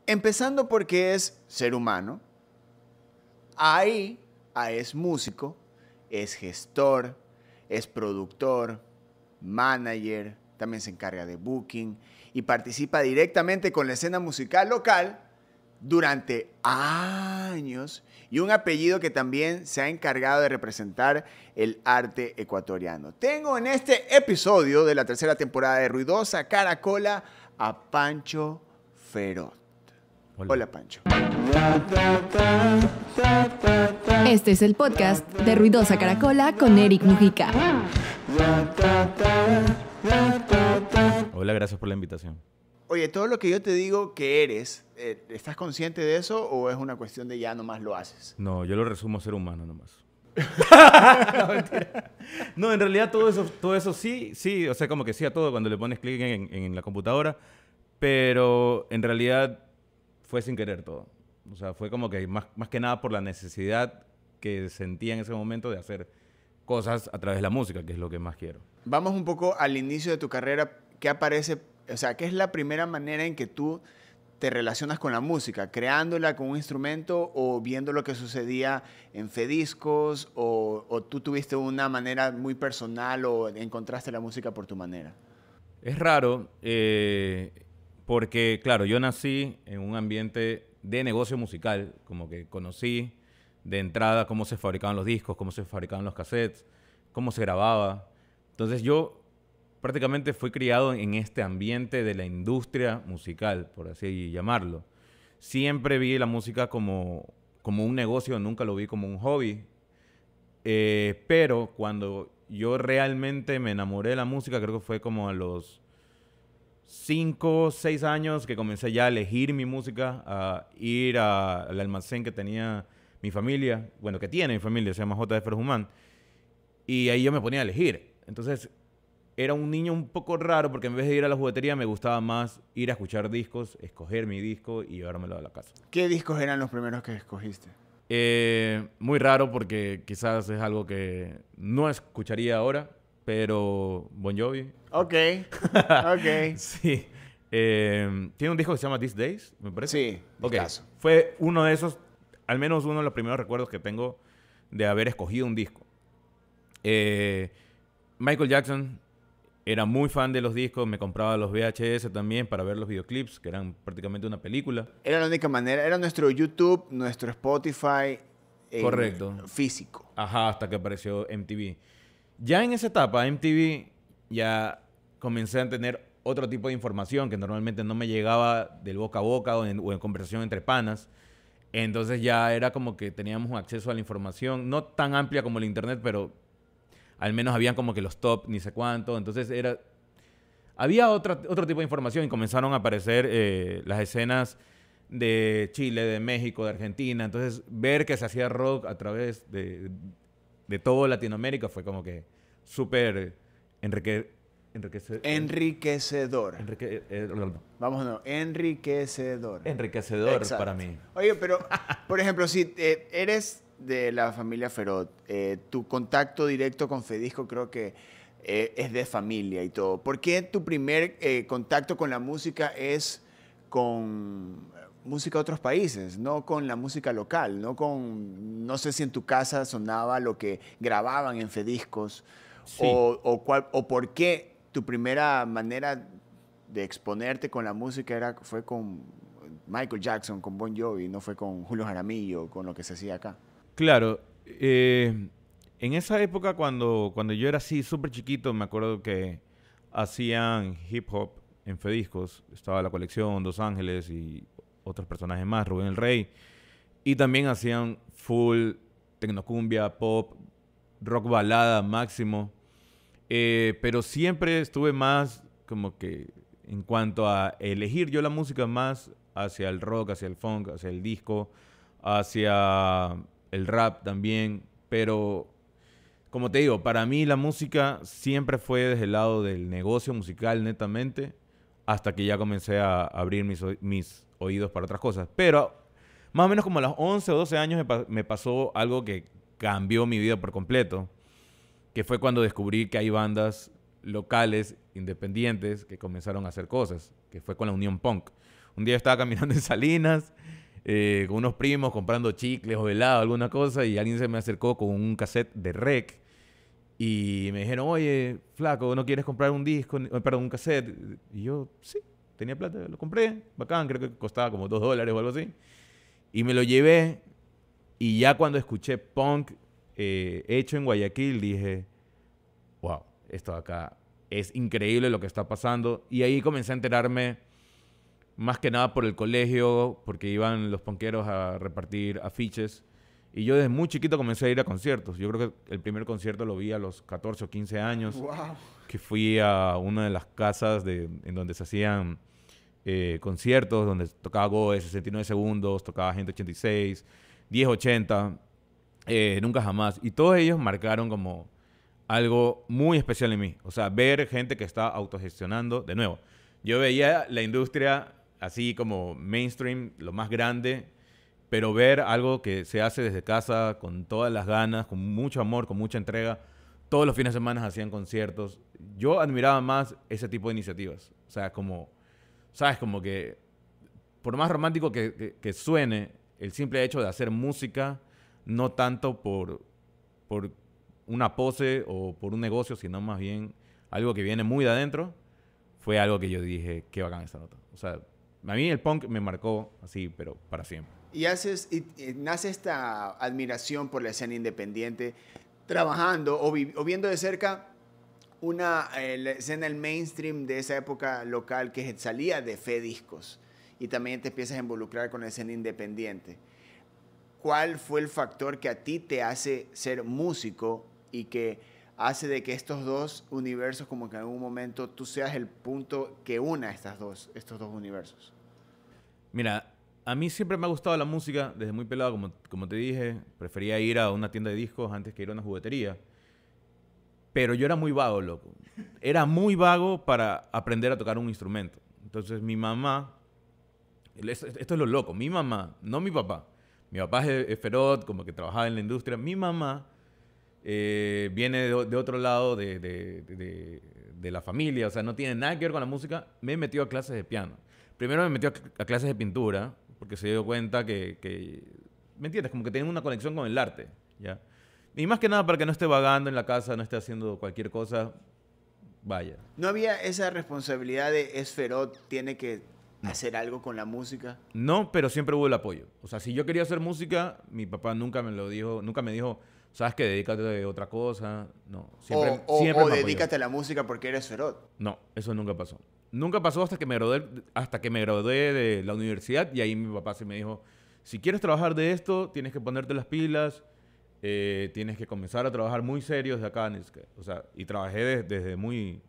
Empezando porque es ser humano. Ahí es músico, es gestor, es productor, manager, también se encarga de booking y participa directamente con la escena musical local durante años, y un apellido que también se ha encargado de representar el arte ecuatoriano. Tengo en este episodio de la tercera temporada de Ruidosa Caracola a Pancho Ferot. Hola, Pancho. Este es el podcast de Ruidosa Caracola con Eric Mujica. Hola, gracias por la invitación. Oye, todo lo que yo te digo que eres, ¿estás consciente de eso o es una cuestión de ya nomás lo haces? No, yo lo resumo a ser humano nomás. No, mentira. No, en realidad todo eso sí, o sea, como que sí a todo cuando le pones clic en la computadora, pero en realidad fue sin querer todo. O sea, fue como que más que nada por la necesidad que sentía en ese momento de hacer cosas a través de la música, que es lo que más quiero. Vamos un poco al inicio de tu carrera. ¿Qué aparece? O sea, ¿qué es la primera manera en que tú te relacionas con la música? ¿Creándola con un instrumento o viendo lo que sucedía en Fediscos? ¿O tú tuviste una manera muy personal o encontraste la música por tu manera? Es raro porque, claro, yo nací en un ambiente de negocio musical, como que conocí de entrada cómo se fabricaban los discos, cómo se fabricaban los cassettes, cómo se grababa. Entonces yo prácticamente fui criado en este ambiente de la industria musical, por así llamarlo. Siempre vi la música como un negocio, nunca lo vi como un hobby. Pero cuando yo realmente me enamoré de la música, creo que fue como a los 5 o 6 años que comencé ya a elegir mi música, a ir al almacén que tenía mi familia, bueno, que tiene mi familia, se llama JF Humán, y ahí yo me ponía a elegir. Entonces, era un niño un poco raro porque en vez de ir a la juguetería me gustaba más ir a escuchar discos, escoger mi disco y llevármelo a la casa. ¿Qué discos eran los primeros que escogiste? Muy raro porque quizás es algo que no escucharía ahora, pero Bon Jovi. Ok, ok. Sí. Tiene un disco que se llama These Days, me parece. Sí, okay. caso. Fue uno de esos, al menos uno de los primeros recuerdos que tengo de haber escogido un disco. Michael Jackson, era muy fan de los discos, me compraba los VHS también para ver los videoclips, que eran prácticamente una película. Era la única manera, era nuestro YouTube, nuestro Spotify. Correcto. Físico. Ajá, hasta que apareció MTV. Ya en esa etapa, MTV, ya comencé a tener otro tipo de información que normalmente no me llegaba del boca a boca o en conversación entre panas. Entonces ya era como que teníamos un acceso a la información, no tan amplia como el internet, pero al menos habían como que los top, ni sé cuánto. Entonces había otro tipo de información y comenzaron a aparecer las escenas de Chile, de México, de Argentina. Entonces ver que se hacía rock a través de todo Latinoamérica fue como que súper Enriquecedor. Vamos, no, enriquecedor. Enriquecedor. Exacto. Para mí. Oye, pero, por ejemplo, si eres de la familia Ferot, tu contacto directo con Fedisco creo que es de familia y todo. ¿Por qué tu primer contacto con la música es con música de otros países, no con la música local, no sé si en tu casa sonaba lo que grababan en Fediscos? Sí. O por qué tu primera manera de exponerte con la música fue con Michael Jackson, con Bon Jovi, no fue con Julio Jaramillo, con lo que se hacía acá? Claro. En esa época, cuando yo era así súper chiquito, me acuerdo que hacían hip hop en Fediscos. Estaba La Colección, Dos Ángeles y otros personajes más, Rubén el Rey. Y también hacían full tecnocumbia, pop, rock balada máximo. Pero siempre estuve más como que en cuanto a elegir yo la música más hacia el rock, hacia el funk, hacia el disco, hacia el rap también. Pero como te digo, para mí la música siempre fue desde el lado del negocio musical netamente, hasta que ya comencé a abrir mis oídos para otras cosas. Pero más o menos como a los 11 o 12 años me pasó algo que cambió mi vida por completo, que fue cuando descubrí que hay bandas locales, independientes, que comenzaron a hacer cosas, que fue con la Unión Punk. Un día estaba caminando en Salinas con unos primos comprando chicles o helado, alguna cosa, y alguien se me acercó con un cassette de Rec y me dijeron, oye, flaco, ¿no quieres comprar un disco, perdón, un cassette? Y yo, sí, tenía plata, lo compré, bacán, creo que costaba como $2 o algo así. Y me lo llevé y ya cuando escuché punk hecho en Guayaquil dije, wow, esto acá es increíble lo que está pasando. Y ahí comencé a enterarme más que nada por el colegio, porque iban los punkeros a repartir afiches. Y yo desde muy chiquito comencé a ir a conciertos. Yo creo que el primer concierto lo vi a los 14 o 15 años. Wow. Que fui a una de las casas en donde se hacían conciertos, donde tocaba Goe, 69 segundos, tocaba Gente 86, 1080, Nunca Jamás. Y todos ellos marcaron como algo muy especial en mí. O sea, ver gente que está autogestionando. De nuevo, yo veía la industria así como mainstream, lo más grande, pero ver algo que se hace desde casa, con todas las ganas, con mucho amor, con mucha entrega. Todos los fines de semana hacían conciertos. Yo admiraba más ese tipo de iniciativas. O sea, como, ¿sabes? Como que, por más romántico que suene, el simple hecho de hacer música, no tanto por una pose o por un negocio, sino más bien algo que viene muy de adentro, fue algo que yo dije, qué bacán esta nota. O sea, a mí el punk me marcó así, pero para siempre. Y nace esta admiración por la escena independiente, trabajando o viendo de cerca la escena, el mainstream de esa época local que salía de Fediscos, y también te empiezas a involucrar con la escena independiente. ¿Cuál fue el factor que a ti te hace ser músico y que hace de que estos dos universos, como que en algún momento tú seas el punto que una estos dos universos? Mira, a mí siempre me ha gustado la música desde muy pelado, como te dije. Prefería ir a una tienda de discos antes que ir a una juguetería. Pero yo era muy vago, loco. Era muy vago para aprender a tocar un instrumento. Entonces mi mamá, esto es lo loco, mi mamá, no mi papá. Mi papá es feroz, como que trabajaba en la industria. Mi mamá viene de otro lado de la familia, o sea, no tiene nada que ver con la música. Me metió a clases de piano. Primero me metió a clases de pintura, porque se dio cuenta que ¿me entiendes? Como que tienen una conexión con el arte, ¿ya? Y más que nada para que no esté vagando en la casa, no esté haciendo cualquier cosa, vaya. ¿No había esa responsabilidad de Esferot tiene que hacer algo con la música? No, pero siempre hubo el apoyo. O sea, si yo quería hacer música, mi papá nunca me lo dijo, nunca me dijo, sabes que dedícate a otra cosa. No, siempre o me dedícate a la música porque eres Esferot. No, eso nunca pasó. Nunca pasó hasta que me gradué de la universidad, y ahí mi papá sí me dijo, si quieres trabajar de esto, tienes que ponerte las pilas, tienes que comenzar a trabajar muy serio desde acá. O sea, y trabajé desde muy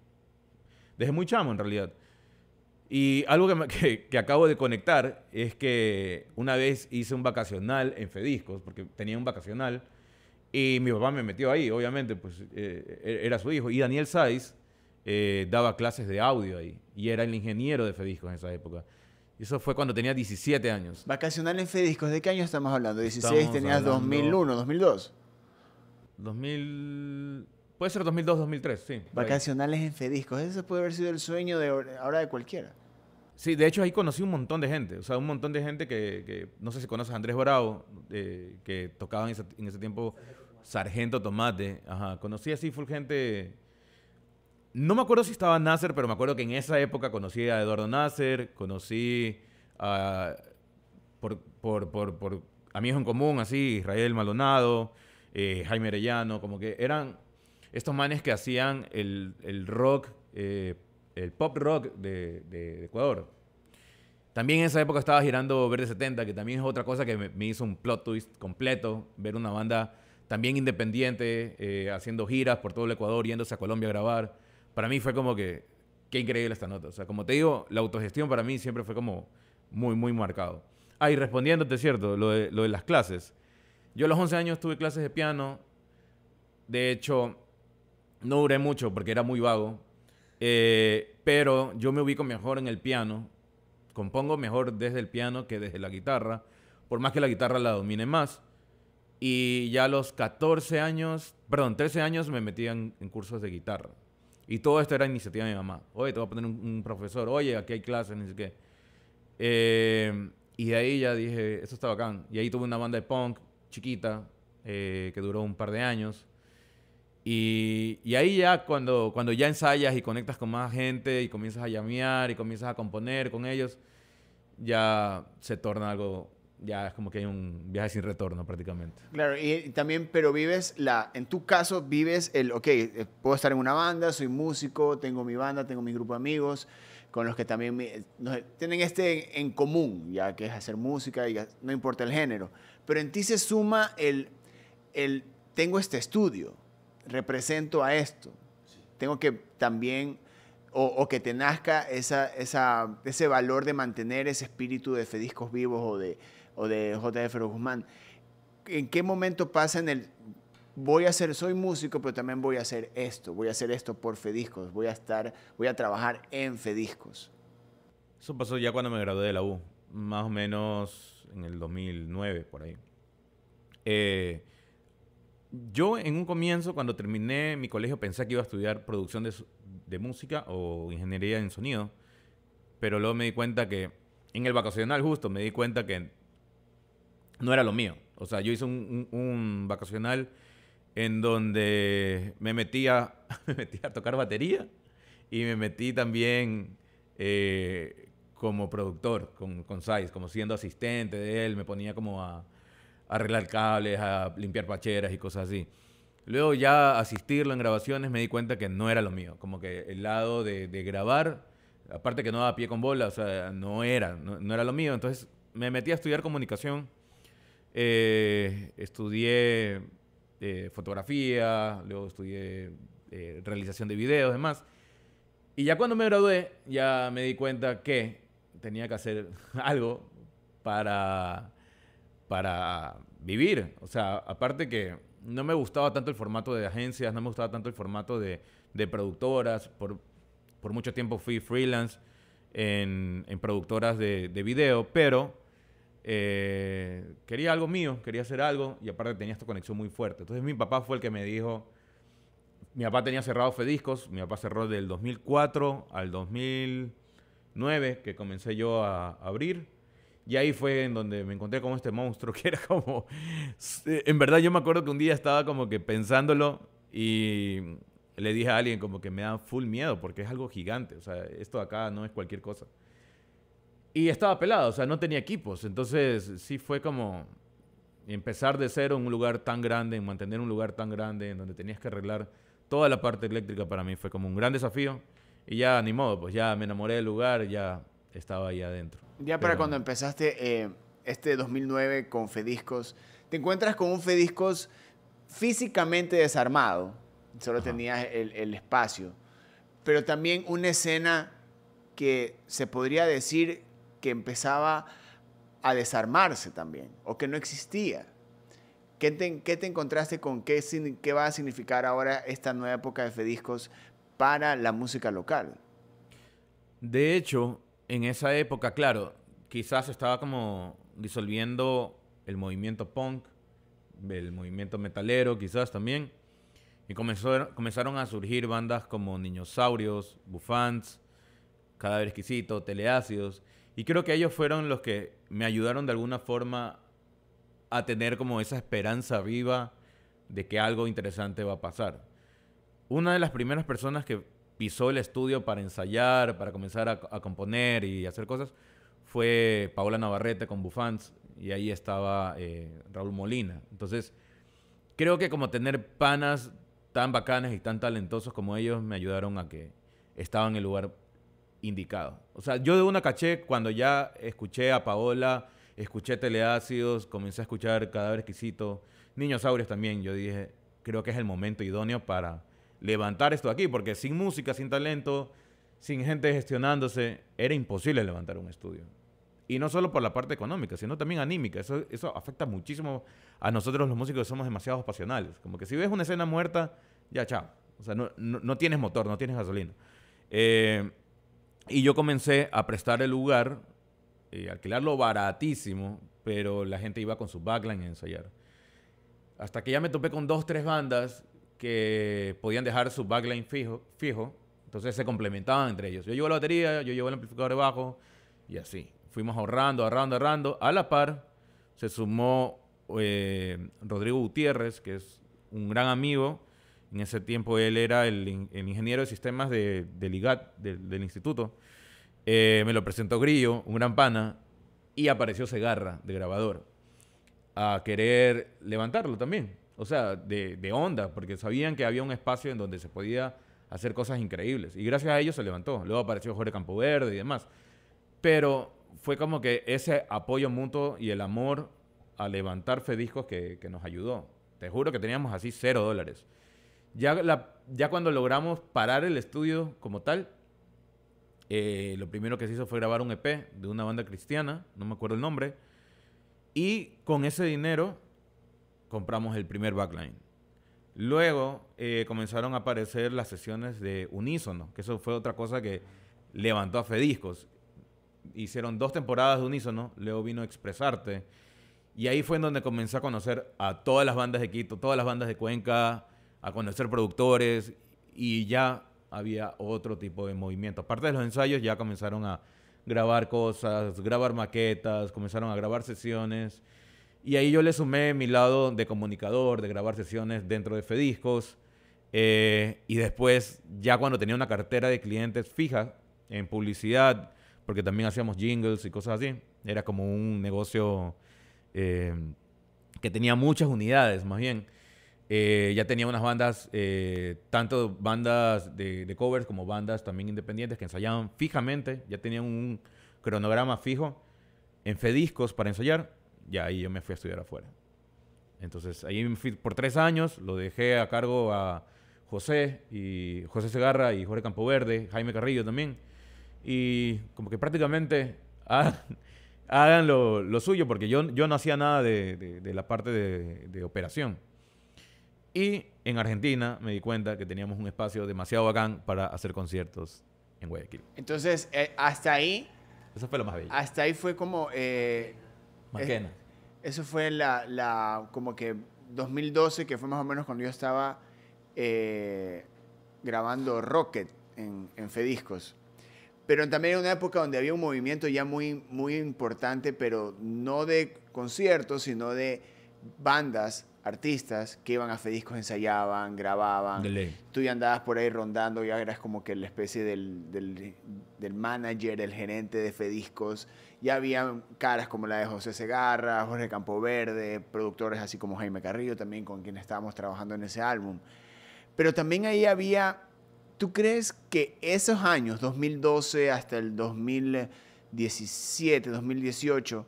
chamo en realidad. Y algo que acabo de conectar es que una vez hice un vacacional en Fediscos, porque tenía un vacacional, y mi papá me metió ahí, obviamente, pues era su hijo. Y Daniel Saiz daba clases de audio ahí, y era el ingeniero de Fediscos en esa época. Y eso fue cuando tenía 17 años. Vacacional en Fediscos, ¿de qué año estamos hablando? 16, Estamos tenías hablando 2001, 2002. 2000... Puede ser 2002, 2003, sí. Vacacionales en Fediscos, ese puede haber sido el sueño de ahora de cualquiera. Sí, de hecho ahí conocí un montón de gente. O sea, un montón de gente que no sé si conoces a Andrés Bravo, que tocaba en ese tiempo Sargento Tomate. Ajá, conocí así full gente. No me acuerdo si estaba Nasser, pero me acuerdo que en esa época conocí a Eduardo Nasser, conocí por amigos en común, así, Israel Maldonado, Jaime Arellano, como que eran estos manes que hacían el rock, el pop rock de Ecuador. También en esa época estaba girando Verde 70, que también es otra cosa que me hizo un plot twist completo, ver una banda también independiente, haciendo giras por todo el Ecuador, yéndose a Colombia a grabar. Para mí fue como que, qué increíble esta nota. O sea, como te digo, la autogestión para mí siempre fue como muy, muy marcado. Ah, y respondiéndote, ¿cierto? Lo de las clases. Yo a los 11 años tuve clases de piano. De hecho, no duré mucho porque era muy vago. Pero yo me ubico mejor en el piano. Compongo mejor desde el piano que desde la guitarra. Por más que la guitarra la domine más. Y ya a los 13 años me metí en cursos de guitarra. Y todo esto era iniciativa de mi mamá. Oye, te voy a poner un profesor. Oye, aquí hay clases, ni sé qué. Y de ahí ya dije, eso está bacán. Y ahí tuve una banda de punk chiquita que duró un par de años. Y ahí ya cuando ya ensayas y conectas con más gente y comienzas a llamear y comienzas a componer con ellos, ya se torna algo, ya es como que hay un viaje sin retorno prácticamente. Claro, y también, pero en tu caso vives puedo estar en una banda, soy músico, tengo mi banda, tengo mi grupo de amigos, con los que también tienen en común, ya que es hacer música y no importa el género. Pero en ti se suma tengo este estudio, represento a esto. Sí. Tengo que también, o que te nazca ese valor de mantener ese espíritu de Fediscos Vivos o de J.F. Feroz Guzmán. ¿En qué momento pasa soy músico, pero también voy a hacer esto por Fediscos, voy a trabajar en Fediscos? Eso pasó ya cuando me gradué de la U, más o menos en el 2009, por ahí. Yo en un comienzo, cuando terminé mi colegio, pensé que iba a estudiar producción de música o ingeniería en sonido, pero luego me di cuenta que, en el vacacional justo, me di cuenta que no era lo mío. O sea, yo hice un vacacional en donde me metí a tocar batería y me metí también como productor con Saiz, como siendo asistente de él, me ponía como a arreglar cables, a limpiar pacheras y cosas así. Luego ya asistirlo en grabaciones me di cuenta que no era lo mío, como que el lado de grabar, aparte que no daba pie con bola, o sea, no era lo mío. Entonces me metí a estudiar comunicación, estudié fotografía, luego estudié realización de videos y demás. Y ya cuando me gradué, ya me di cuenta que tenía que hacer algo para vivir. O sea, aparte que no me gustaba tanto el formato de agencias, no me gustaba tanto el formato de productoras. Por mucho tiempo fui freelance en productoras de video, pero quería algo mío, quería hacer algo y aparte tenía esta conexión muy fuerte. Entonces mi papá fue el que me dijo, mi papá tenía cerrado Fediscos, mi papá cerró del 2004 al 2009, que comencé yo a abrir. Y ahí fue en donde me encontré con este monstruo que era como... En verdad yo me acuerdo que un día estaba como que pensándolo y le dije a alguien como que me da full miedo porque es algo gigante. O sea, esto de acá no es cualquier cosa. Y estaba pelado, o sea, no tenía equipos. Entonces sí fue como empezar de cero en un lugar tan grande, en mantener un lugar tan grande en donde tenías que arreglar toda la parte eléctrica. Para mí fue como un gran desafío. Y ya ni modo, pues ya me enamoré del lugar, ya estaba ahí adentro. Ya para cuando empezaste 2009 con Fediscos, te encuentras con un Fediscos físicamente desarmado, solo tenías el espacio, pero también una escena que se podría decir que empezaba a desarmarse también, o que no existía. ¿Qué te encontraste con qué va a significar ahora esta nueva época de Fediscos para la música local? De hecho, en esa época, claro, quizás estaba como disolviendo el movimiento punk, el movimiento metalero quizás también, y comenzaron a surgir bandas como Niñosaurios, Bufants, Cadáver Exquisito, Teleácidos, y creo que ellos fueron los que me ayudaron de alguna forma a tener como esa esperanza viva de que algo interesante va a pasar. Una de las primeras personas que pisó el estudio para ensayar, para comenzar a componer y hacer cosas, fue Paola Navarrete con Bufants, y ahí estaba Raúl Molina. Entonces, creo que como tener panas tan bacanes y tan talentosos como ellos me ayudaron a que estaba en el lugar indicado. O sea, yo de una caché cuando ya escuché a Paola, escuché Teleácidos, comencé a escuchar Cadáver Exquisito, Niñosaurios también, yo dije, creo que es el momento idóneo para levantar esto aquí, porque sin música, sin talento, sin gente gestionándose, era imposible levantar un estudio. Y no solo por la parte económica, sino también anímica. Eso afecta muchísimo a nosotros los músicos que somos demasiado pasionales. Como que si ves una escena muerta, ya chao. O sea, no tienes motor, no tienes gasolina. Y yo comencé a prestar el lugar, alquilarlo baratísimo, pero la gente iba con su backline a ensayar. Hasta que ya me topé con 2, 3 bandas que podían dejar su backline fijo, entonces se complementaban entre ellos. Yo llevo la batería, yo llevo el amplificador de bajo y así. fuimos ahorrando. A la par se sumó Rodrigo Gutiérrez, que es un gran amigo. En ese tiempo él era el ingeniero de sistemas del IGAT, del instituto. Me lo presentó Grillo, un gran pana, y apareció Segarra, de grabador, a querer levantarlo también. O sea, de onda, porque sabían que había un espacio en donde se podía hacer cosas increíbles. Y gracias a ellos se levantó. Luego apareció Jorge Campoverde y demás. Pero fue como que ese apoyo mutuo y el amor a levantar Fediscos que nos ayudó. Te juro que teníamos así $0. Ya cuando logramos parar el estudio como tal, lo primero que se hizo fue grabar un EP de una banda cristiana, no me acuerdo el nombre, y con ese dinero compramos el primer backline. Luego comenzaron a aparecer las sesiones de unísono, que eso fue otra cosa que levantó a Fediscos. Hicieron 2 temporadas de unísono, luego vino Expresarte, y ahí fue en donde comencé a conocer a todas las bandas de Quito, todas las bandas de Cuenca, a conocer productores, y ya había otro tipo de movimiento. Aparte de los ensayos, ya comenzaron a grabar cosas, grabar maquetas, comenzaron a grabar sesiones, y ahí yo le sumé mi lado de comunicador, de grabar sesiones dentro de Fediscos, y después, ya cuando tenía una cartera de clientes fija en publicidad, porque también hacíamos jingles y cosas así, era como un negocio que tenía muchas unidades, más bien. Ya tenía unas bandas, tanto bandas de covers como bandas también independientes que ensayaban fijamente, ya tenían un cronograma fijo en Fediscos para ensayar. Ya ahí yo me fui a estudiar afuera. Entonces ahí me fui por 3 años, lo dejé a cargo a José Segarra y Jorge Campoverde, Jaime Carrillo también. Y como que prácticamente hagan lo suyo, porque yo no hacía nada de la parte de operación. Y en Argentina me di cuenta que teníamos un espacio demasiado bacán para hacer conciertos en Guayaquil. Entonces, hasta ahí... Eso fue lo más bello. Hasta ahí fue como... Maquena. Eso fue como que 2012, que fue más o menos cuando yo estaba grabando Rocket en Fediscos. Pero también era una época donde había un movimiento ya muy, muy importante, pero no de conciertos, sino de bandas, artistas que iban a Fediscos, ensayaban, grababan. Tú ya andabas por ahí rondando, ya eras como que la especie del manager, el gerente de Fediscos. Ya había caras como la de José Segarra, Jorge Campoverde, productores así como Jaime Carrillo también, con quien estábamos trabajando en ese álbum. Pero también ahí había... ¿Tú crees que esos años, 2012 hasta el 2017, 2018,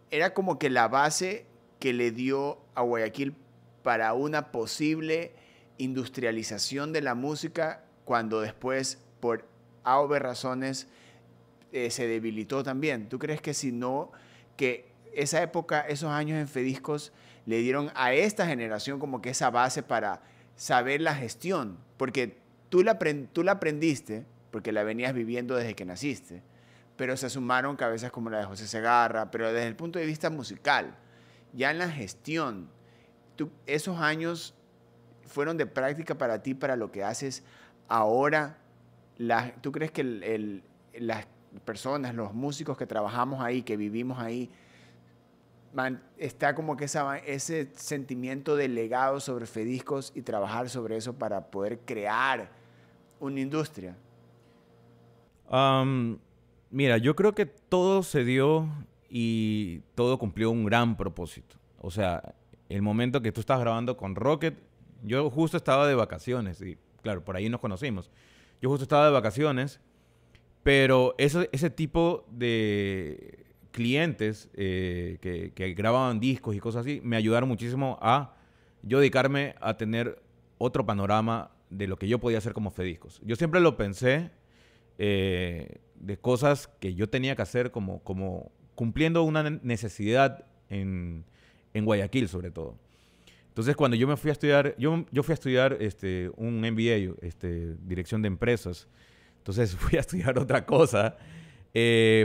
era como que la base que le dio a Guayaquil para una posible industrialización de la música, cuando después, por A o B razones, se debilitó también? ¿Tú crees que si no, que esa época, esos años en Fediscos, le dieron a esta generación como que esa base para saber la gestión? Porque tú la aprendiste, porque la venías viviendo desde que naciste, pero se sumaron cabezas como la de José Segarra, pero desde el punto de vista musical, ya en la gestión, esos años fueron de práctica para ti, para lo que haces ahora. ¿Tú crees que las personas, los músicos que trabajamos ahí, que vivimos ahí, está como que ese sentimiento de legado sobre Fediscos y trabajar sobre eso para poder crear una industria? Mira, yo creo que todo se dio y todo cumplió un gran propósito. O sea, el momento que tú estabas grabando con Rocket, yo justo estaba de vacaciones y claro, por ahí nos conocimos. Yo justo estaba de vacaciones, pero ese tipo de clientes que grababan discos y cosas así me ayudaron muchísimo a yo dedicarme a tener otro panorama de lo que yo podía hacer como Fediscos. Yo siempre lo pensé de cosas que yo tenía que hacer como cumpliendo una necesidad en Guayaquil, sobre todo. Entonces, cuando yo me fui a estudiar, yo fui a estudiar un MBA, dirección de empresas. Entonces, fui a estudiar otra cosa,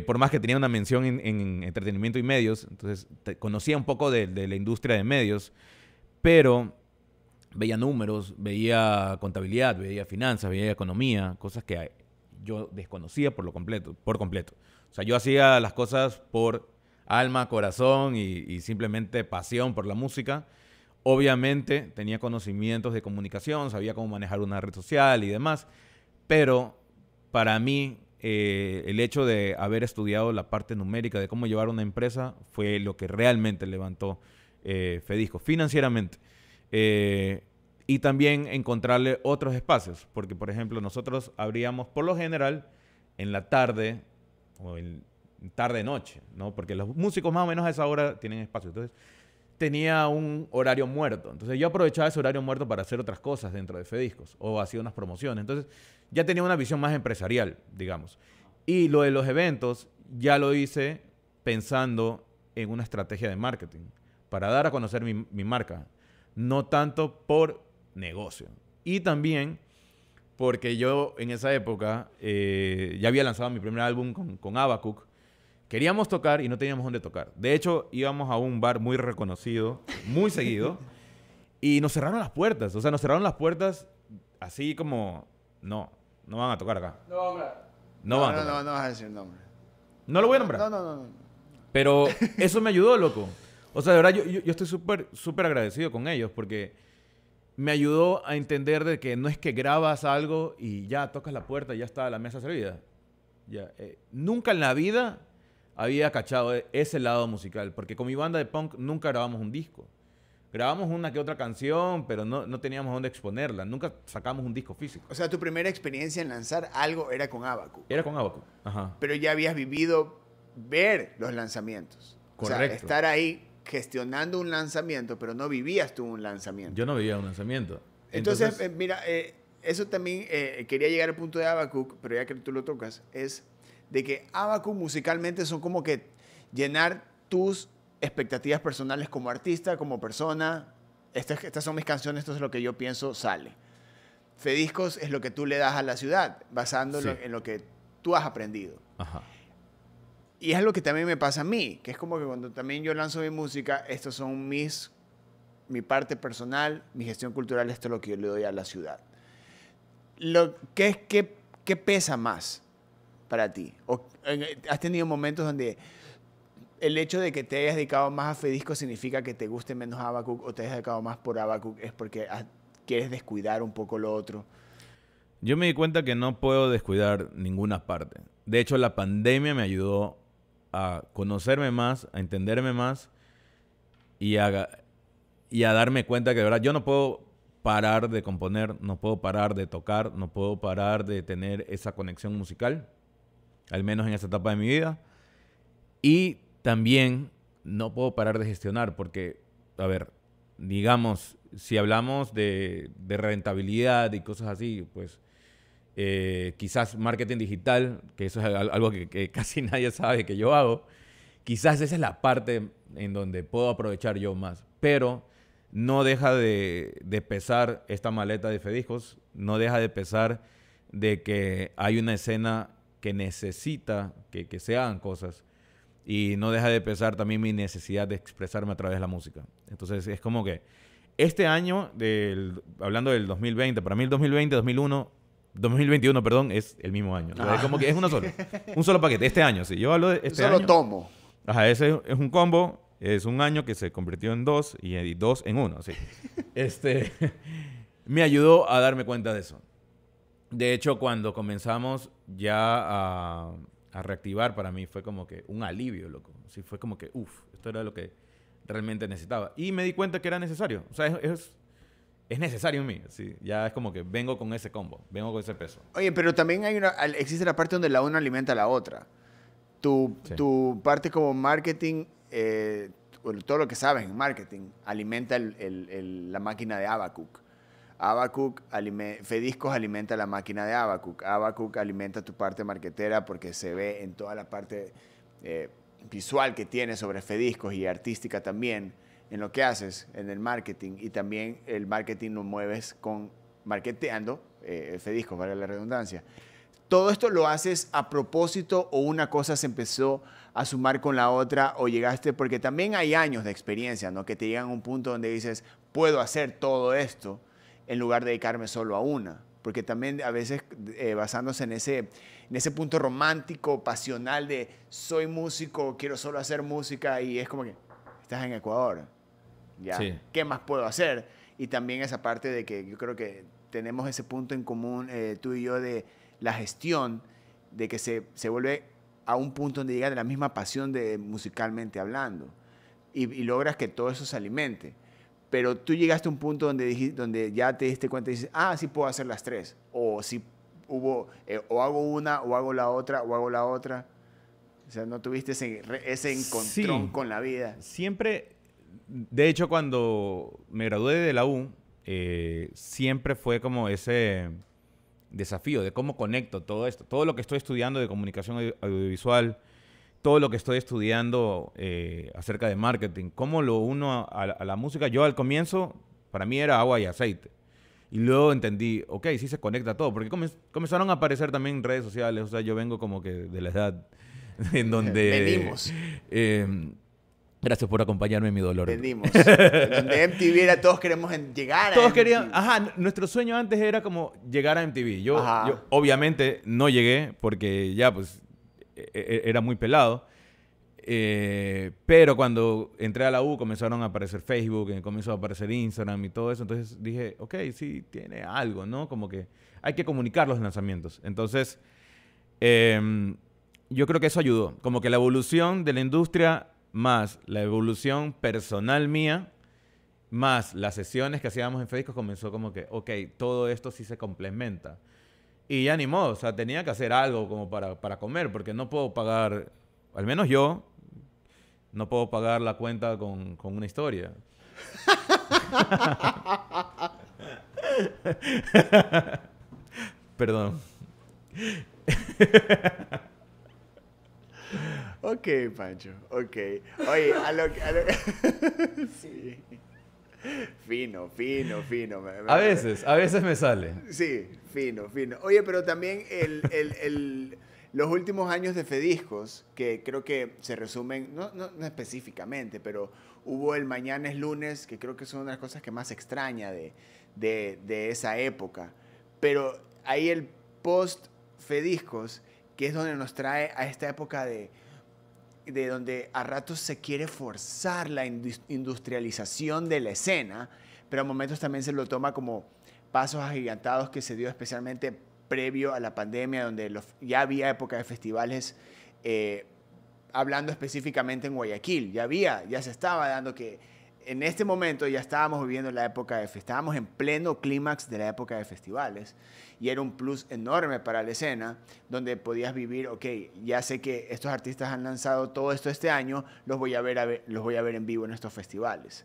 por más que tenía una mención en entretenimiento y medios. Entonces, conocía un poco de la industria de medios, pero veía números, veía contabilidad, veía finanzas, veía economía, cosas que yo desconocía por completo. O sea, yo hacía las cosas por alma, corazón y simplemente pasión por la música. Obviamente tenía conocimientos de comunicación, sabía cómo manejar una red social y demás, pero para mí el hecho de haber estudiado la parte numérica de cómo llevar una empresa fue lo que realmente levantó Fedisco financieramente. Y también encontrarle otros espacios, porque por ejemplo nosotros abríamos por lo general en la tarde o en tarde-noche, ¿no? Porque los músicos más o menos a esa hora tienen espacio. Entonces tenía un horario muerto. Entonces yo aprovechaba ese horario muerto para hacer otras cosas dentro de Fediscos o hacía unas promociones. Entonces ya tenía una visión más empresarial, digamos. Y lo de los eventos ya lo hice pensando en una estrategia de marketing para dar a conocer mi marca, no tanto por negocio. Y también porque yo en esa época ya había lanzado mi primer álbum con Habacuc. Queríamos tocar y no teníamos dónde tocar. De hecho, íbamos a un bar muy reconocido, muy seguido, y nos cerraron las puertas. O sea, nos cerraron las puertas así como, no van a tocar acá. No, hombre. No van a tocar. No vas a decir nombre. No lo voy a nombrar. No. Pero eso me ayudó, loco. O sea, de verdad, yo estoy súper agradecido con ellos porque me ayudó a entender de que no es que grabas algo y ya tocas la puerta y ya está la mesa servida. Ya, nunca en la vida había cachado ese lado musical, porque con mi banda de punk nunca grabamos un disco. Grabamos una que otra canción, pero no teníamos dónde exponerla. Nunca sacamos un disco físico. O sea, tu primera experiencia en lanzar algo era con Habacuc. Era con Habacuc. Ajá. Pero ya habías vivido ver los lanzamientos. Correcto. O sea, estar ahí gestionando un lanzamiento, pero no vivías tú un lanzamiento. Yo no vivía un lanzamiento. Entonces mira, eso también quería llegar al punto de Habacuc, pero ya que tú lo tocas, es de que Habacuc musicalmente son como que llenar tus expectativas personales como artista, como persona. Estas son mis canciones, esto es lo que yo pienso, sale. Fediscos es lo que tú le das a la ciudad, basándolo en lo que tú has aprendido. Ajá. Y es lo que también me pasa a mí, que es como que cuando también yo lanzo mi música, estos son mi parte personal, mi gestión cultural, esto es lo que yo le doy a la ciudad. ¿Qué pesa más para ti? ¿Has tenido momentos donde el hecho de que te hayas dedicado más a Fedisco significa que te guste menos Habacuc o te hayas dedicado más por Habacuc es porque quieres descuidar un poco lo otro? Yo me di cuenta que no puedo descuidar ninguna parte. De hecho, la pandemia me ayudó a conocerme más, a entenderme más y a darme cuenta que de verdad yo no puedo parar de componer, no puedo parar de tocar, no puedo parar de tener esa conexión musical, al menos en esta etapa de mi vida. Y también no puedo parar de gestionar porque, a ver, digamos, si hablamos de rentabilidad y cosas así, pues quizás marketing digital, que eso es algo que casi nadie sabe que yo hago, quizás esa es la parte en donde puedo aprovechar yo más. Pero no deja de pesar esta maleta de Fediscos, no deja de pesar de que hay una escena que necesita que se hagan cosas y no deja de pesar también mi necesidad de expresarme a través de la música. Entonces es como que este año, hablando del 2020, para mí el 2021, perdón, es el mismo año. O sea, es como que es un solo paquete. Este año, sí. Yo hablo de este año. Solo tomo. Ajá, ese es un combo. Es un año que se convirtió en dos y dos en uno, sí. Me ayudó a darme cuenta de eso. De hecho, cuando comenzamos ya a reactivar, para mí fue como que un alivio, loco. Sí, fue como que, esto era lo que realmente necesitaba. Y me di cuenta que era necesario. O sea, es necesario en mí. ¿Sí? Ya es como que vengo con ese combo, vengo con ese peso. Oye, pero también existe la parte donde la una alimenta a la otra. Tu parte como marketing, todo lo que sabes en marketing, alimenta la máquina de Habacuc. Fediscos alimenta la máquina de Habacuc. Habacuc alimenta tu parte marketera porque se ve en toda la parte visual que tienes sobre Fediscos y artística también en lo que haces en el marketing, y también el marketing lo mueves marketeando Fediscos, vale la redundancia. ¿Todo esto lo haces a propósito o una cosa se empezó a sumar con la otra o llegaste, porque también hay años de experiencia, ¿no? Que te llegan a un punto donde dices, puedo hacer todo esto en lugar de dedicarme solo a una? Porque también a veces basándose en ese punto romántico, pasional de soy músico, quiero solo hacer música y es como que estás en Ecuador, ¿ya? Sí. ¿Qué más puedo hacer? Y también esa parte de que yo creo que tenemos ese punto en común tú y yo de la gestión, de que se vuelve a un punto donde llega de la misma pasión de musicalmente hablando y logras que todo eso se alimente. Pero tú llegaste a un punto donde ya te diste cuenta y dices, sí puedo hacer las tres. O si hubo, o hago una, o hago la otra, o hago la otra. O sea, no tuviste ese encontrón Sí. con la vida. Siempre, de hecho, cuando me gradué de la U, siempre fue como ese desafío de cómo conecto todo esto. Todo lo que estoy estudiando de comunicación audiovisual, todo lo que estoy estudiando acerca de marketing, cómo lo uno a la música. Yo al comienzo, para mí era agua y aceite. Y luego entendí, ok, sí se conecta todo. Porque comenzaron a aparecer también redes sociales. O sea, yo vengo como que de la edad en donde... Venimos. Gracias por acompañarme en mi dolor. Venimos. Donde MTV era todos queremos llegar a Todos MTV. querían... Ajá, nuestro sueño antes era como llegar a MTV. Yo obviamente no llegué porque ya pues era muy pelado. Pero cuando entré a la U comenzaron a aparecer Facebook, comenzó a aparecer Instagram y todo eso. Entonces dije, ok, sí, tiene algo, ¿no? Como que hay que comunicar los lanzamientos. Entonces, yo creo que eso ayudó. Como que la evolución de la industria más la evolución personal mía, más las sesiones que hacíamos en Fediscos, comenzó como que, ok, todo esto sí se complementa. Y ya ni modo, o sea, tenía que hacer algo como para comer, porque no puedo pagar, al menos yo, no puedo pagar la cuenta con una historia. Perdón. Ok, Pancho, ok. Oye, a lo sí. Fino. A veces me sale. Sí, fino. Oye, pero también los últimos años de Fediscos, que creo que se resumen, no específicamente, pero hubo el Mañana es Lunes, que creo que es una de las cosas que más extraña de esa época. Pero ahí el post-Fediscos, que es donde nos trae a esta época de donde a ratos se quiere forzar la industrialización de la escena, pero a momentos también se lo toma como pasos agigantados que se dio especialmente previo a la pandemia, donde ya había época de festivales, hablando específicamente en Guayaquil, ya se estaba dando que en este momento ya estábamos viviendo la época estábamos en pleno clímax de la época de festivales y era un plus enorme para la escena donde podías vivir, ok, ya sé que estos artistas han lanzado todo esto este año, los voy a ver en vivo en estos festivales.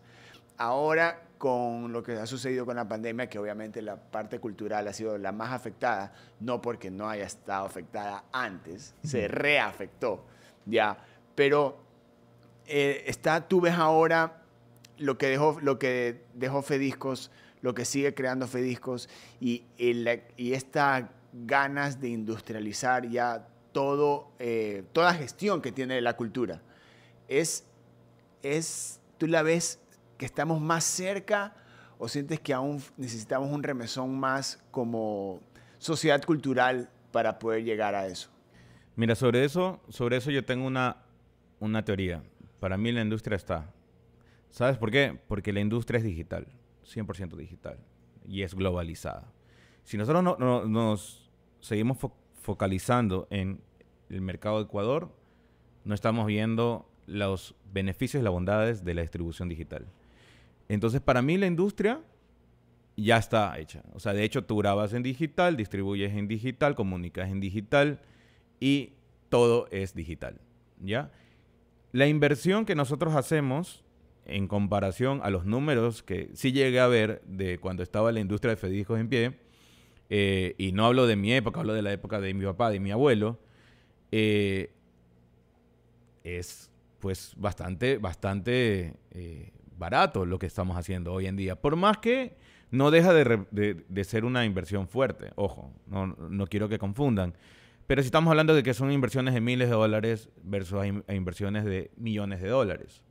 Ahora, con lo que ha sucedido con la pandemia, que obviamente la parte cultural ha sido la más afectada, no porque no haya estado afectada antes, se reafectó, ya, pero tú ves ahora lo que dejó Fediscos, lo que sigue creando Fediscos y estas ganas de industrializar ya toda gestión que tiene la cultura. ¿Tú la ves que estamos más cerca o sientes que aún necesitamos un remesón más como sociedad cultural para poder llegar a eso? Mira, sobre eso yo tengo una teoría. Para mí la industria está. ¿Sabes por qué? Porque la industria es digital, 100% digital, y es globalizada. Si nosotros nos seguimos focalizando en el mercado de Ecuador, no estamos viendo los beneficios y las bondades de la distribución digital. Entonces, para mí la industria ya está hecha. O sea, de hecho, tú grabas en digital, distribuyes en digital, comunicas en digital y todo es digital, ¿ya? La inversión que nosotros hacemos en comparación a los números que sí llegué a ver de cuando estaba la industria de Fediscos en pie, y no hablo de mi época, hablo de la época de mi papá, de mi abuelo, es pues bastante barato lo que estamos haciendo hoy en día. Por más que no deja de ser una inversión fuerte, ojo, no quiero que confundan. Pero si estamos hablando de que son inversiones de miles de dólares versus a inversiones de millones de dólares.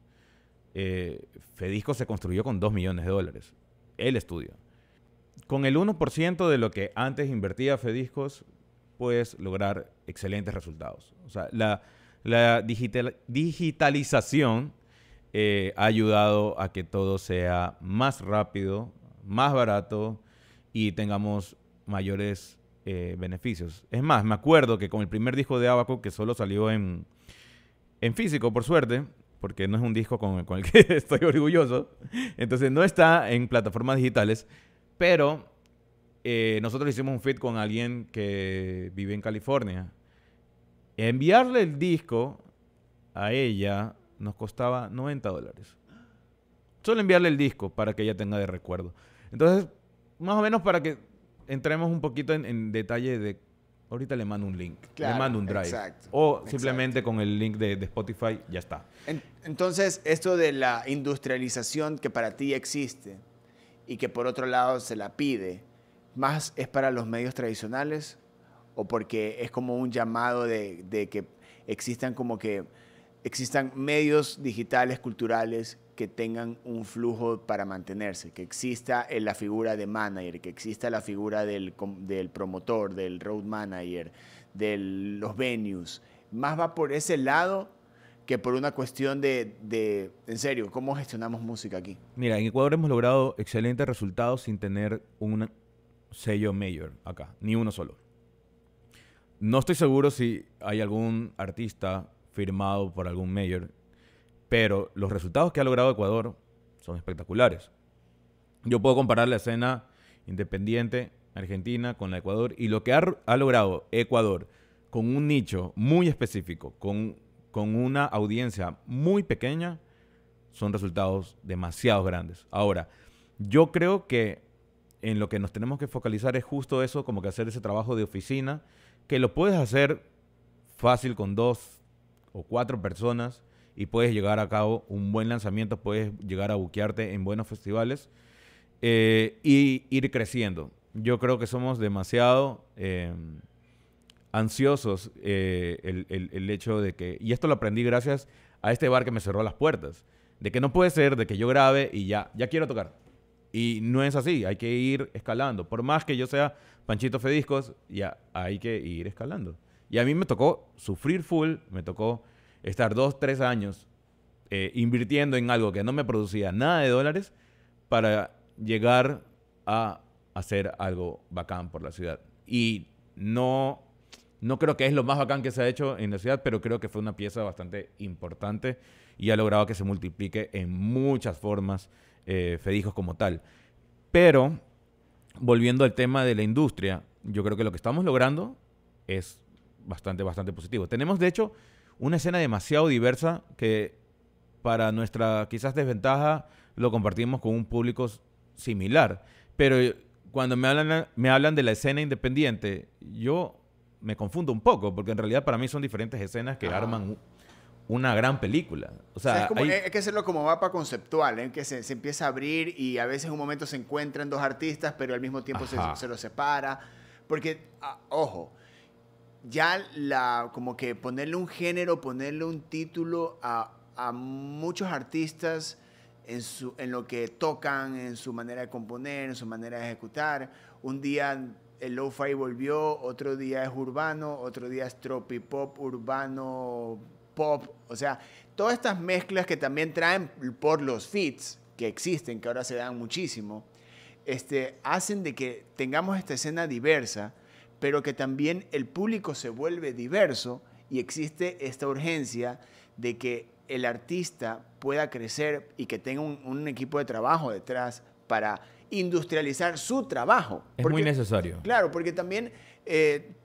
Fediscos se construyó con $2 millones, el estudio. con el 1% de lo que antes invertía Fediscos, puedes lograr excelentes resultados. O sea, la digitalización ha ayudado a que todo sea más rápido, más barato y tengamos mayores beneficios. Es más, me acuerdo que con el primer disco de Abaco, que solo salió en físico, por suerte, porque no es un disco con el que estoy orgulloso, entonces no está en plataformas digitales, pero nosotros hicimos un feat con alguien que vive en California. Enviarle el disco a ella nos costaba $90. Solo enviarle el disco para que ella tenga de recuerdo. Entonces, más o menos para que entremos un poquito en detalle de... Ahorita le mando un link, Claro, le mando un drive. exacto, O simplemente con el link de Spotify, ya está. Entonces, esto de la industrialización que para ti existe y que por otro lado se la pide, ¿más es para los medios tradicionales o porque es como un llamado de que existan medios digitales, culturales que tengan un flujo para mantenerse, que exista la figura de manager, que exista la figura del promotor, del road manager, de los venues? Más va por ese lado que por una cuestión de en serio, ¿cómo gestionamos música aquí? Mira, en Ecuador hemos logrado excelentes resultados sin tener un sello mayor acá, ni uno solo. No estoy seguro si hay algún artista firmado por algún mayor, pero los resultados que ha logrado Ecuador son espectaculares. Yo puedo comparar la escena independiente argentina con la de Ecuador y lo que ha logrado Ecuador con un nicho muy específico, con una audiencia muy pequeña, son resultados demasiado grandes. Ahora, yo creo que en lo que nos tenemos que focalizar es justo eso, como que hacer ese trabajo de oficina, que lo puedes hacer fácil con 2 o 4 personas y puedes llegar a cabo un buen lanzamiento, puedes llegar a buquearte en buenos festivales y ir creciendo. Yo creo que somos demasiado ansiosos el hecho de que, y esto lo aprendí gracias a este bar que me cerró las puertas, de que no puede ser de que yo grabe y ya quiero tocar. Y no es así, hay que ir escalando. Por más que yo sea Panchito Fediscos, ya hay que ir escalando. Y a mí me tocó sufrir full, me tocó estar 2, 3 años invirtiendo en algo que no me producía nada de dólares para llegar a hacer algo bacán por la ciudad. Y no creo que es lo más bacán que se ha hecho en la ciudad, pero creo que fue una pieza bastante importante y ha logrado que se multiplique en muchas formas Fediscos como tal. Pero, volviendo al tema de la industria, yo creo que lo que estamos logrando es bastante positivo. Tenemos, de hecho, una escena demasiado diversa que para nuestra quizás desventaja lo compartimos con un público similar. Pero cuando me hablan de la escena independiente, yo me confundo un poco, porque en realidad para mí son diferentes escenas que arman una gran película. O sea, hay que hacerlo como mapa conceptual, que se empieza a abrir y a veces en un momento se encuentran 2 artistas, pero al mismo tiempo se los separa. Porque, ojo, ya como que ponerle un género, ponerle un título a muchos artistas en lo que tocan, en su manera de componer, en su manera de ejecutar. Un día el lo-fi volvió, otro día es urbano, otro día es tropipop, urbano, pop. O sea, todas estas mezclas que también traen por los feats que existen, que ahora se dan muchísimo, hacen de que tengamos esta escena diversa, pero que también el público se vuelve diverso y existe esta urgencia de que el artista pueda crecer y que tenga un equipo de trabajo detrás para industrializar su trabajo. Es muy necesario. Claro, porque también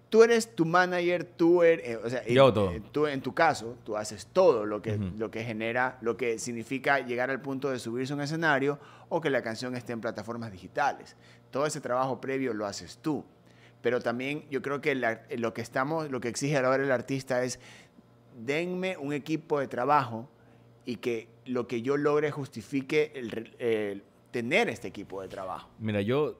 tú eres tu manager, tú eres, yo todo. Tú en tu caso, tú haces todo lo que genera, lo que significa llegar al punto de subirse a un escenario o que la canción esté en plataformas digitales. Todo ese trabajo previo lo haces tú. Pero también yo creo que lo que exige ahora el artista es denme un equipo de trabajo y que lo que yo logre justifique el tener este equipo de trabajo. Mira, yo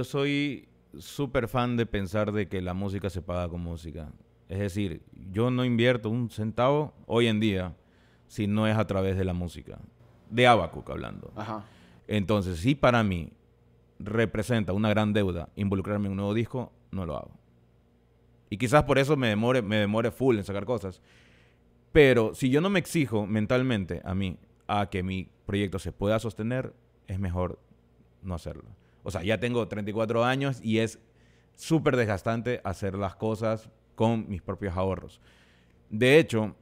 soy súper fan de pensar de que la música se paga con música. Es decir, yo no invierto un centavo hoy en día si no es a través de la música. De Abaco hablando. Ajá. Entonces, sí, para mí, representa una gran deuda involucrarme en un nuevo disco, no lo hago. Y quizás por eso me demore full en sacar cosas. Pero si yo no me exijo mentalmente a mí a que mi proyecto se pueda sostener, es mejor no hacerlo. O sea, ya tengo 34 años y es súper desgastante hacer las cosas con mis propios ahorros. De hecho,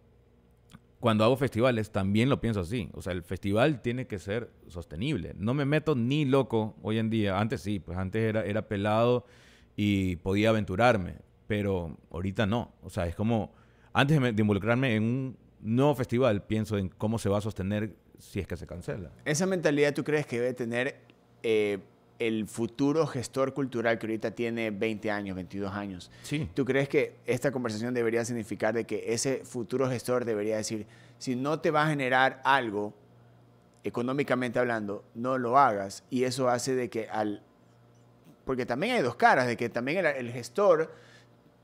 cuando hago festivales también lo pienso así. O sea, el festival tiene que ser sostenible. No me meto ni loco hoy en día. Antes sí, pues antes era pelado y podía aventurarme. Pero ahorita no. O sea, es como... Antes de involucrarme en un nuevo festival, pienso en cómo se va a sostener si es que se cancela. ¿Esa mentalidad tú crees que debe tener el futuro gestor cultural que ahorita tiene 20 años, 22 años? Sí. ¿Tú crees que esta conversación debería significar de que ese futuro gestor debería decir, si no te va a generar algo, económicamente hablando, no lo hagas? Y eso hace de que porque también hay dos caras, de que también el gestor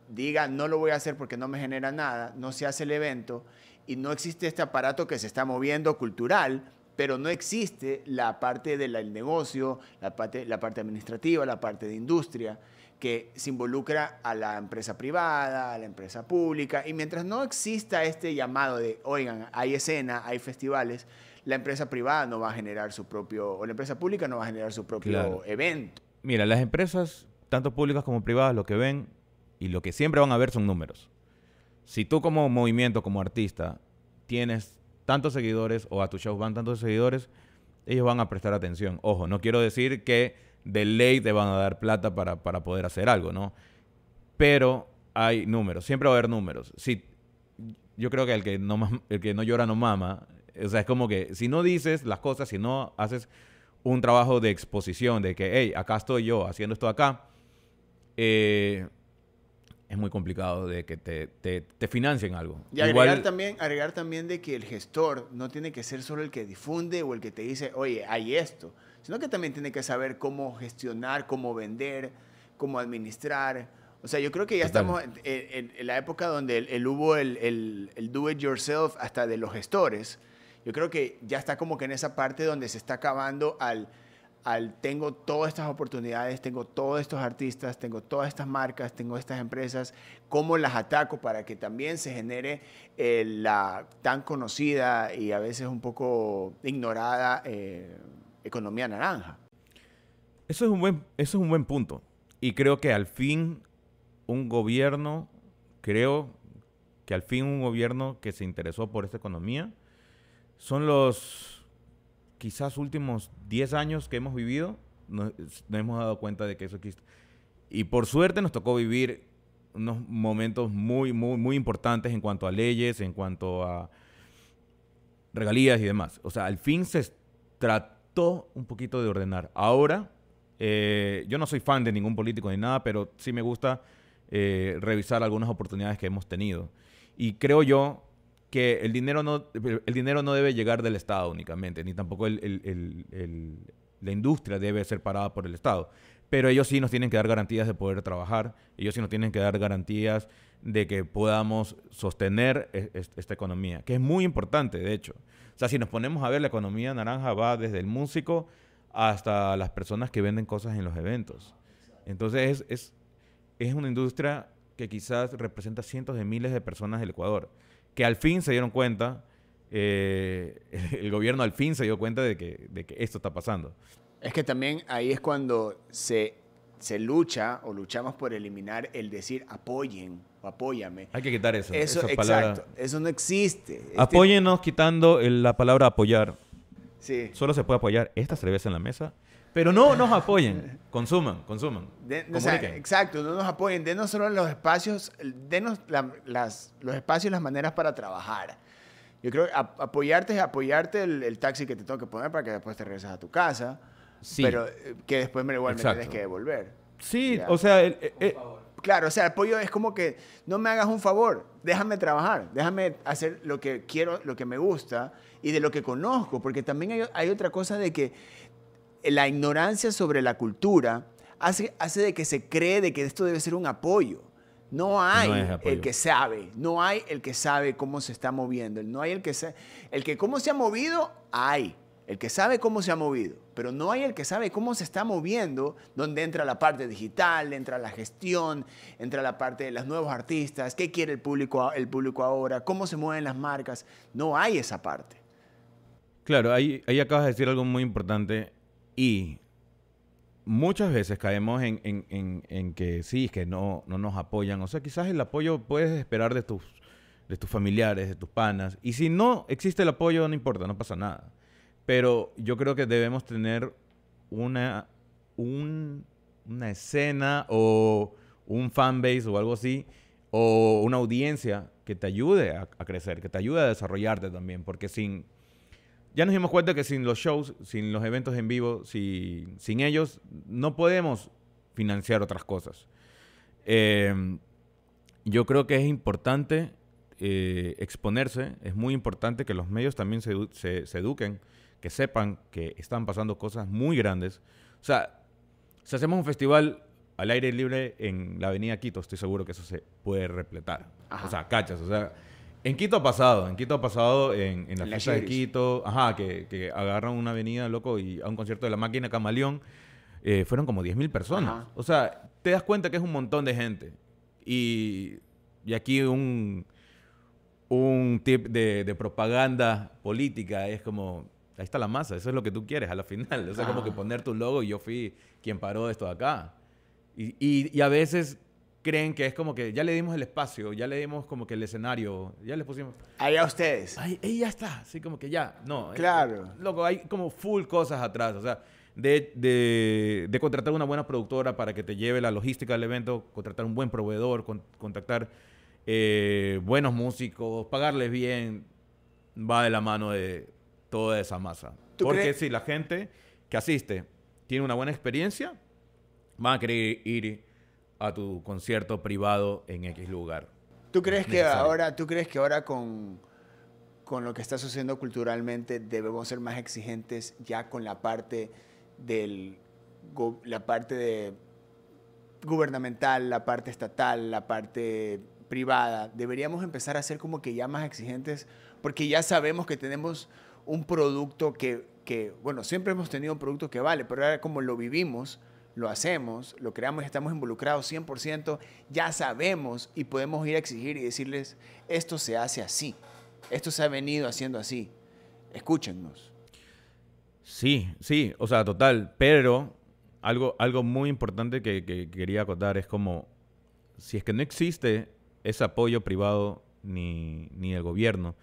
diga, no lo voy a hacer porque no me genera nada, no se hace el evento y no existe este aparato que se está moviendo cultural, pero no existe la parte del negocio, la parte administrativa, la parte de industria, que se involucra a la empresa privada, a la empresa pública, y mientras no exista este llamado de, oigan, hay escena, hay festivales, la empresa privada no va a generar su propio, o la empresa pública no va a generar su propio evento. Mira, las empresas, tanto públicas como privadas, lo que ven y lo que siempre van a ver son números. Si tú como movimiento, como artista, tienes tantos seguidores o a tus shows van tantos seguidores, ellos van a prestar atención. Ojo, no quiero decir que de ley te van a dar plata para poder hacer algo, ¿no? Pero hay números, siempre va a haber números. Yo creo que el que no llora no mama. O sea, es como que si no dices las cosas, si no haces un trabajo de exposición, de que, hey, acá estoy yo haciendo esto acá, es muy complicado de que te financien algo. Y agregar también de que el gestor no tiene que ser solo el que difunde o el que te dice, oye, hay esto, sino que también tiene que saber cómo gestionar, cómo vender, cómo administrar. O sea, yo creo que ya estamos en la época donde hubo el do it yourself hasta de los gestores. Yo creo que ya está como que en esa parte donde se está acabando tengo todas estas oportunidades, tengo todos estos artistas, tengo todas estas marcas, tengo estas empresas, ¿cómo las ataco para que también se genere la tan conocida y a veces un poco ignorada economía naranja? Eso es un buen punto. Y creo que al fin un gobierno que se interesó por esta economía son los quizás últimos 10 años que hemos vivido, nos hemos dado cuenta de que eso existe. Y por suerte nos tocó vivir unos momentos muy, muy, muy importantes en cuanto a leyes, en cuanto a regalías y demás. O sea, al fin se trató un poquito de ordenar. Ahora, yo no soy fan de ningún político ni nada, pero sí me gusta revisar algunas oportunidades que hemos tenido. Y creo yo que el dinero no debe llegar del Estado únicamente, ni tampoco la industria debe ser parada por el Estado. Pero ellos sí nos tienen que dar garantías de poder trabajar, ellos sí nos tienen que dar garantías de que podamos sostener esta economía, que es muy importante, de hecho. O sea, si nos ponemos a ver, la economía naranja va desde el músico hasta las personas que venden cosas en los eventos. Entonces, es una industria que quizás representa cientos de miles de personas del Ecuador, que al fin se dieron cuenta, el gobierno al fin se dio cuenta de que esto está pasando. Es que también ahí es cuando se lucha o luchamos por eliminar el decir apoyen o apóyame. Hay que quitar eso. Esa palabra. Eso no existe. Apóyennos quitando la palabra apoyar. Sí. Solo se puede apoyar esta cerveza en la mesa, pero no nos apoyen. Consuman. Exacto, no nos apoyen. Denos solo los espacios, denos los espacios y las maneras para trabajar. Yo creo que apoyarte es apoyarte el taxi que te tengo que poner para que después te regreses a tu casa, sí, pero que después igual me tienes que devolver. Sí, ¿ya? O sea... Claro, o sea, el apoyo es como que no me hagas un favor, déjame trabajar, déjame hacer lo que quiero, lo que me gusta y de lo que conozco, porque también hay otra cosa de que la ignorancia sobre la cultura hace de que se cree de que esto debe ser un apoyo. No hay el que sabe, no hay el que sabe cómo se está moviendo, no hay el que cómo se ha movido, hay. El que sabe cómo se ha movido, pero no hay el que sabe cómo se está moviendo, donde entra la parte digital, entra la gestión, entra la parte de los nuevos artistas, qué quiere el público ahora, cómo se mueven las marcas. No hay esa parte. Claro, ahí acabas de decir algo muy importante y muchas veces caemos en que sí, es que no nos apoyan. O sea, quizás el apoyo puedes esperar de tus familiares, de tus panas. Y si no existe el apoyo, no importa, no pasa nada. Pero yo creo que debemos tener una escena o un fanbase o algo así, o una audiencia que te ayude a crecer, que te ayude a desarrollarte también. Porque ya nos dimos cuenta que sin los shows, sin los eventos en vivo, sin ellos, no podemos financiar otras cosas. Yo creo que es importante exponerse, es muy importante que los medios también se eduquen, que sepan que están pasando cosas muy grandes. O sea, si hacemos un festival al aire libre en la avenida Quito, estoy seguro que eso se puede repletar. Ajá. O sea, cachas, o sea... En Quito ha pasado en la fiesta de Quito, que agarran una avenida, loco, y a un concierto de La Máquina Camaleón, fueron como 10,000 personas. Ajá. O sea, te das cuenta que es un montón de gente. Y aquí un tip de propaganda política es como, ahí está la masa, eso es lo que tú quieres a la final. O sea, como que poner tu logo y yo fui quien paró esto de acá. Y a veces... creen que es como que ya le dimos el espacio, ya le dimos como que el escenario, ya les pusimos... Ahí a ustedes. Ahí ya está, así como que ya, no. Claro. Loco, hay como full cosas atrás, o sea, de contratar una buena productora para que te lleve la logística del evento, contratar un buen proveedor, contactar buenos músicos, pagarles bien, va de la mano de toda esa masa. Porque si la gente que asiste tiene una buena experiencia, van a querer ir a tu concierto privado en X lugar. ¿Tú crees que ahora con lo que está sucediendo culturalmente debemos ser más exigentes ya con la parte gubernamental, la parte estatal, la parte privada? Deberíamos empezar a ser como que ya más exigentes porque ya sabemos que tenemos un producto que bueno, siempre hemos tenido un producto que vale, pero ahora como lo vivimos, lo hacemos, lo creamos y estamos involucrados 100%, ya sabemos y podemos ir a exigir y decirles, esto se hace así, esto se ha venido haciendo así, escúchennos. Sí, o sea, total, pero algo muy importante que quería acotar es como, si es que no existe ese apoyo privado ni del gobierno.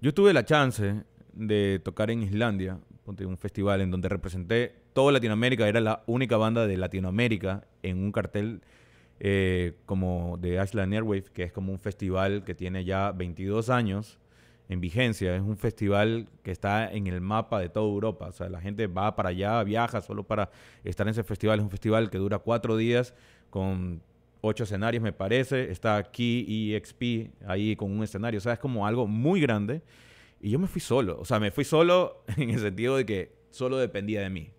Yo tuve la chance de tocar en Islandia, un festival en donde representé toda Latinoamérica, era la única banda de Latinoamérica en un cartel como de Iceland Airwave, que es como un festival que tiene ya 22 años en vigencia. Es un festival que está en el mapa de toda Europa. O sea, la gente va para allá, viaja solo para estar en ese festival. Es un festival que dura 4 días con 8 escenarios, me parece. Está aquí EXP ahí con un escenario. O sea, es como algo muy grande. Y yo me fui solo. O sea, me fui solo en el sentido de que solo dependía de mí.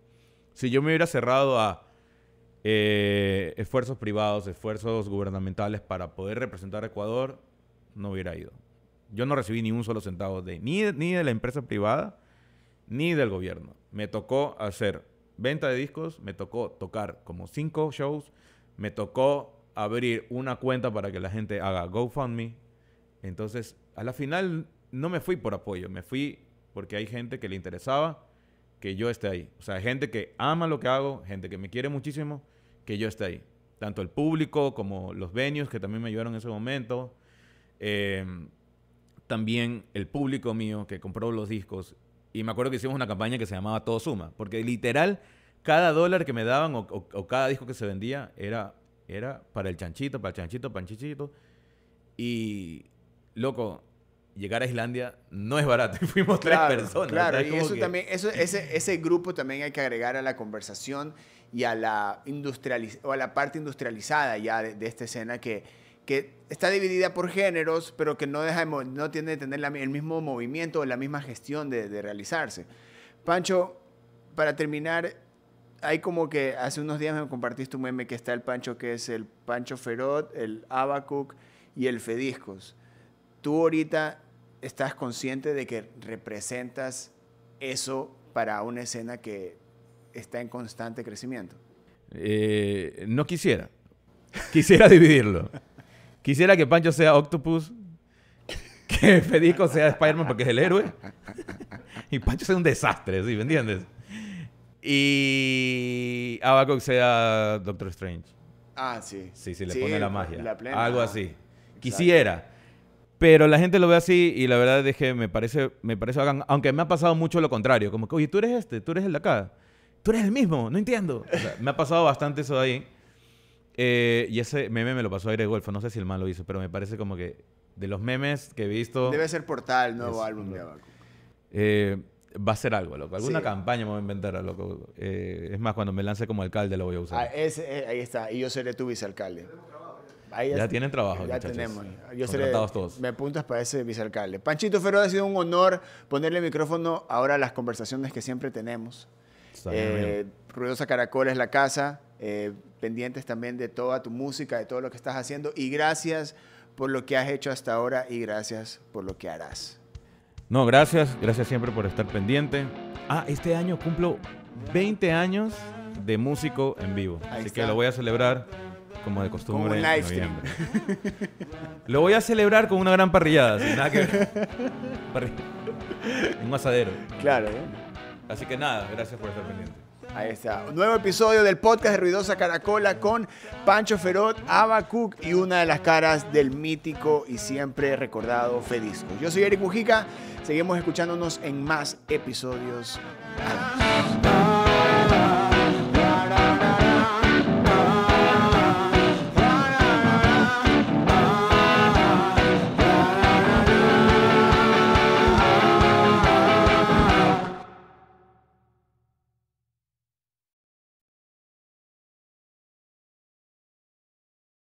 Si yo me hubiera cerrado a esfuerzos privados, esfuerzos gubernamentales para poder representar a Ecuador, no hubiera ido. Yo no recibí ni un solo centavo ni de la empresa privada, ni del gobierno. Me tocó hacer venta de discos, me tocó tocar como 5 shows, me tocó abrir una cuenta para que la gente haga GoFundMe. Entonces, a la final no me fui por apoyo, me fui porque hay gente que le interesaba que yo esté ahí. O sea, hay gente que ama lo que hago, gente que me quiere muchísimo, que yo esté ahí. Tanto el público como los venues que también me ayudaron en ese momento. También el público mío que compró los discos. Y me acuerdo que hicimos una campaña que se llamaba Todo Suma. Porque literal, cada dólar que me daban o cada disco que se vendía era para el chanchito, para el chanchito, para el chanchito. Y, loco, llegar a Islandia no es barato. Fuimos 3 personas. Claro, o sea, y eso también, ese grupo también hay que agregar a la conversación y a la parte industrializada ya de esta escena que está dividida por géneros, pero que no tiene de tener el mismo movimiento o la misma gestión de realizarse. Pancho, para terminar, hay como que hace unos días me compartiste un meme que está el Pancho, que es el Pancho Ferot, el Abacuc y el Fediscos. Tú ahorita estás consciente de que representas eso para una escena que está en constante crecimiento? No quisiera. Quisiera dividirlo. Quisiera que Pancho sea Octopus, que Federico sea Spider-Man porque es el héroe, y Pancho sea un desastre, ¿sí? ¿Me entiendes? Y Abaco sea Doctor Strange. Ah, sí. Sí, le pone la magia. La plena. Algo así. Quisiera. Pero la gente lo ve así y la verdad es que me parece bacán. Aunque me ha pasado mucho lo contrario. Como que, oye, tú eres tú eres el de acá. Tú eres el mismo, no entiendo. O sea, me ha pasado bastante eso de ahí. Y ese meme me lo pasó Aire de Golfo. No sé si el man lo hizo, pero me parece como que de los memes que he visto... Debe ser Portal, nuevo álbum de Abaco. Va a ser algo, loco. Alguna campaña me voy a inventar, loco. Es más, cuando me lance como alcalde lo voy a usar. Ahí está. Y yo seré tu vicealcalde. Ya tienen trabajo, ya muchachos. tenemos. Contratados todos. Me apuntas para ese vicealcalde. Panchito Feroz, ha sido un honor ponerle el micrófono ahora a las conversaciones que siempre tenemos. Ruidosa Caracol es la casa. Pendientes también de toda tu música, de todo lo que estás haciendo. Y gracias por lo que has hecho hasta ahora y gracias por lo que harás. No, gracias. Gracias siempre por estar pendiente. Este año cumplo 20 años de músico en vivo. Así que lo voy a celebrar como de costumbre en noviembre. Lo voy a celebrar con una gran parrillada, sin nada que ver. En un asadero. Claro, Así que nada, gracias por estar pendiente. Ahí está. Un nuevo episodio del podcast de Ruidosa Caracola con Pancho Feroz, Abacuc y una de las caras del mítico y siempre recordado Fedisco. Yo soy Eric Mujica. Seguimos escuchándonos en más episodios. Adiós.